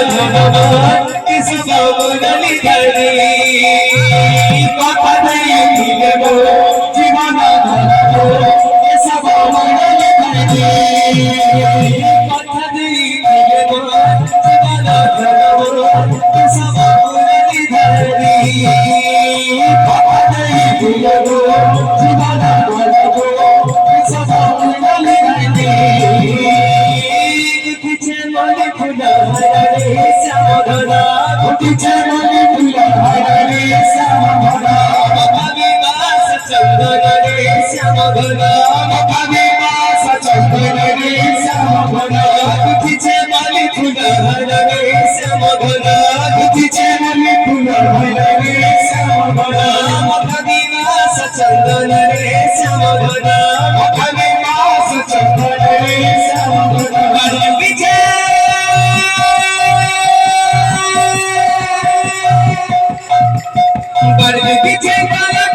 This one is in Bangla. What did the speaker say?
ধনবান কিছু বাবুরালি ধারে কথা দিয়ে দিলে গো জীবন ধনবো এসব বাবুরালি ধারে কথা দিয়ে দিলে গো জীবন ধনবো এসব বাবুরালি ধারে কথা দিয়ে দিলে গো জীবন ধনবো এসব বাবুরালি ধারে উঠিছে মনে ফুলা হারারে শ্যামধরা উঠিছে মনে ফুলা হারারে শ্যামধরা ভাবি বাস চন্দন রে শ্যামধরা ভাবি বাস চন্দন রে শ্যামধরা উঠিছে মনে ফুলা হারারে শ্যামধরা উঠিছে মনে ফুলা হারারে শ্যামধরা ভাবি বাস চন্দন রে শ্যামধরা ভাবি বাস চন্দন রে শ্যামধরা But if you take all the